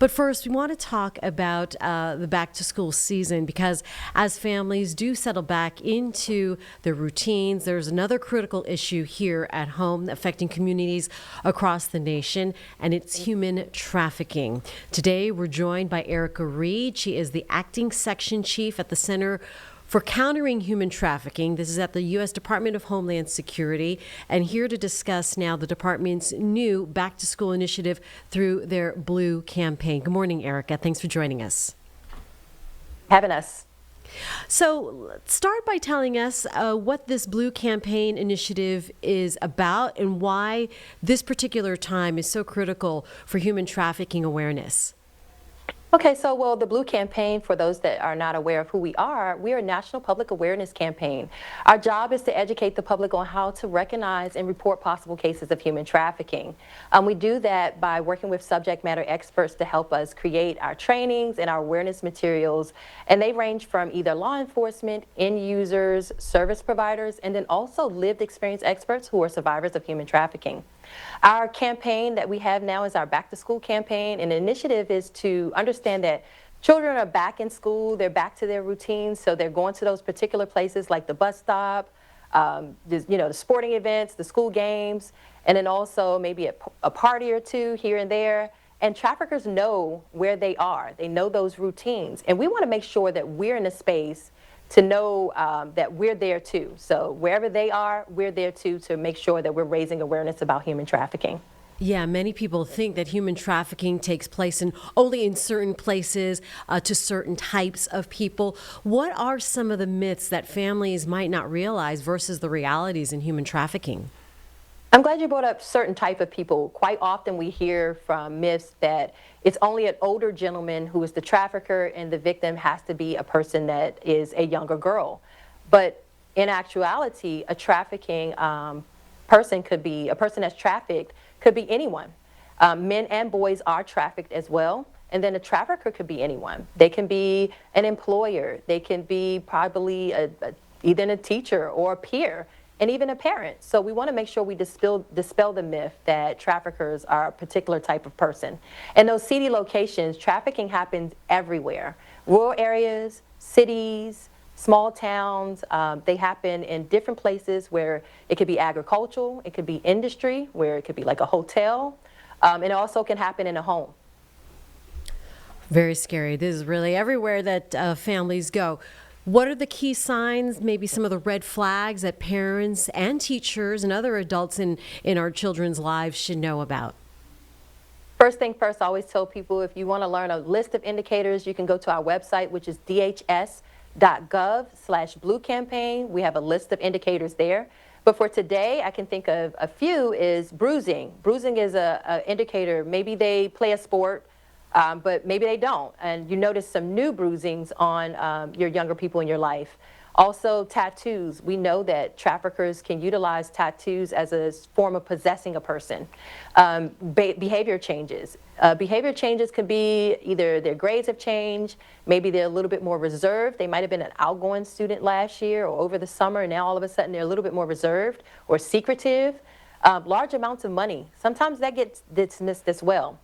But first, we want to talk about the back to school season because as families do settle back into their routines, there's another critical issue here at home affecting communities across the nation, and it's human trafficking. Today, we're joined by Erica Reed. She is the acting section chief at the Center for Countering Human Trafficking. This is at the U.S. Department of Homeland Security. And here to discuss now the department's new back to school initiative through their Blue campaign. Good morning, Erica. Thanks for joining us. Having us. So start by telling us what this Blue campaign initiative is about and why this particular time is so critical for human trafficking awareness. Okay, so the Blue campaign, for those that are not aware of who we are a national public awareness campaign. Our job is to educate the public on how to recognize and report possible cases of human trafficking. We do that by working with subject matter experts to help us create our trainings and our awareness materials, and they range from either law enforcement, end users, service providers, and then also lived experience experts who are survivors of human trafficking. Our campaign that we have now is our back to school campaign, and the initiative is to understand that children are back in school, they're back to their routines, so they're going to those particular places like the bus stop, the sporting events, the school games, and then also maybe a party or two here and there. And traffickers know where they are. They know those routines, and we want to make sure that we're in a space to know that we're there too. So wherever they are, we're there too to make sure that we're raising awareness about human trafficking. Yeah, many people think that human trafficking takes place only in certain places to certain types of people. What are some of the myths that families might not realize versus the realities in human trafficking? I'm glad you brought up certain type of people. Quite often we hear from myths that it's only an older gentleman who is the trafficker and the victim has to be a person that is a younger girl. But in actuality, a trafficking person could be, a person that's trafficked could be anyone. Men and boys are trafficked as well. And then a trafficker could be anyone. They can be an employer. They can be probably either a teacher or a peer, and even a parent. So we want to make sure we dispel the myth that traffickers are a particular type of person. And those seedy locations, trafficking happens everywhere. Rural areas, cities, small towns, they happen in different places where it could be agricultural, it could be industry, where it could be like a hotel, and it also can happen in a home. Very scary. This is really everywhere that families go. What are the key signs, maybe some of the red flags that parents and teachers and other adults in our children's lives should know about? First thing first, I always tell people if you want to learn a list of indicators, you can go to our website, which is dhs.gov/Blue campaign. We have a list of indicators there. But for today, I can think of a few is bruising. Bruising is an indicator. Maybe they play a sport, but maybe they don't, and you notice some new bruisings on your younger people in your life. Also, tattoos. We know that traffickers can utilize tattoos as a form of possessing a person. Behavior changes. Behavior changes could be either their grades have changed, maybe they're a little bit more reserved. They might have been an outgoing student last year or over the summer, and now all of a sudden they're a little bit more reserved or secretive. Large amounts of money. Sometimes that gets dismissed as well.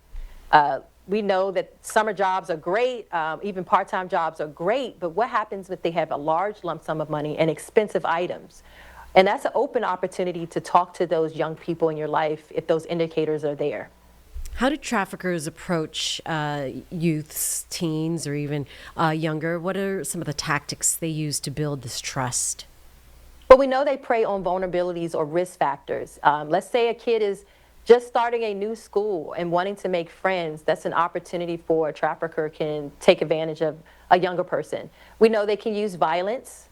We know that summer jobs are great, even part-time jobs are great, but what happens if they have a large lump sum of money and expensive items? And that's an open opportunity to talk to those young people in your life if those indicators are there. How do traffickers approach youths, teens, or even younger? What are some of the tactics they use to build this trust? Well, we know they prey on vulnerabilities or risk factors. Let's say a kid is just starting a new school and wanting to make friends. That's an opportunity for a trafficker can take advantage of a younger person. We know they can use violence.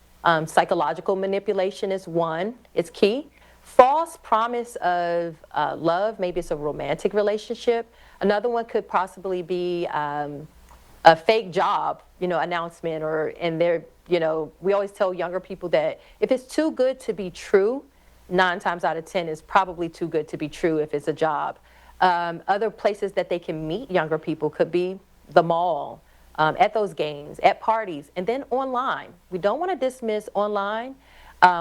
Psychological manipulation is one. It's key. False promise of love. Maybe it's a romantic relationship. Another one could possibly be a fake job, announcement, we always tell younger people that if it's too good to be true, 9 times out of 10 is probably too good to be true if it's a job. Other places that they can meet younger people could be the mall, at those games, at parties, and then online. We don't want to dismiss online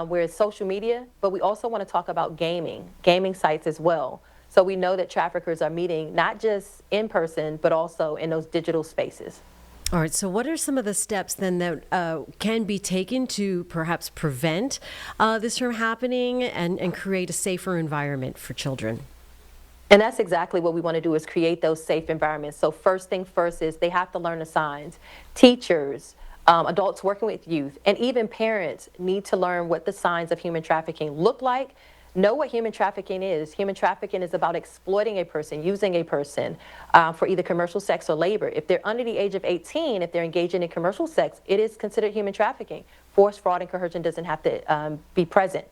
where it's social media, but we also want to talk about gaming sites as well. So we know that traffickers are meeting not just in person, but also in those digital spaces. All right. So, what are some of the steps then that can be taken to perhaps prevent this from happening and create a safer environment for children? And that's exactly what we want to do is create those safe environments. So first thing first is they have to learn the signs. Teachers, adults working with youth, and even parents need to learn what the signs of human trafficking look like. Know what human trafficking is. Human trafficking is about exploiting a person, using a person for either commercial sex or labor. If they're under the age of 18, if they're engaging in commercial sex, it is considered human trafficking. Force, fraud, and coercion doesn't have to be present.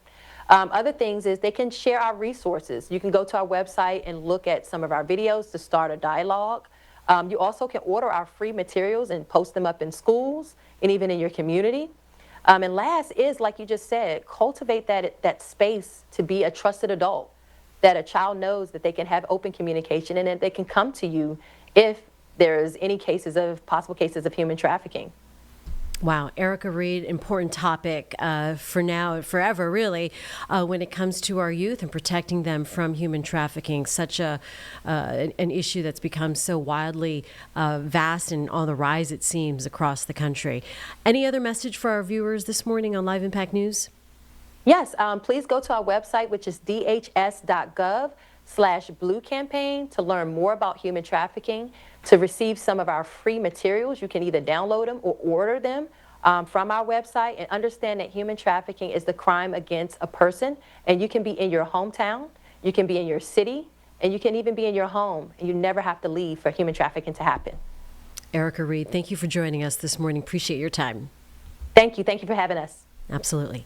Other things is they can share our resources. You can go to our website and look at some of our videos to start a dialogue. You also can order our free materials and post them up in schools and even in your community. And last is, like you just said, cultivate that space to be a trusted adult, that a child knows that they can have open communication and that they can come to you if there's any possible cases of human trafficking. Wow, Erica Reed, important topic for now and forever, really, when it comes to our youth and protecting them from human trafficking. Such an issue that's become so wildly vast and on the rise, it seems, across the country. Any other message for our viewers this morning on Live Impact News? Yes, please go to our website, which is dhs.gov/Blue Campaign to learn more about human trafficking. To receive some of our free materials, you can either download them or order them from our website, and understand that human trafficking is the crime against a person, and you can be in your hometown, you can be in your city, and you can even be in your home, and you never have to leave for human trafficking to happen. Erica Reed, thank you for joining us this morning. Appreciate your time. Thank you. Thank you for having us. Absolutely.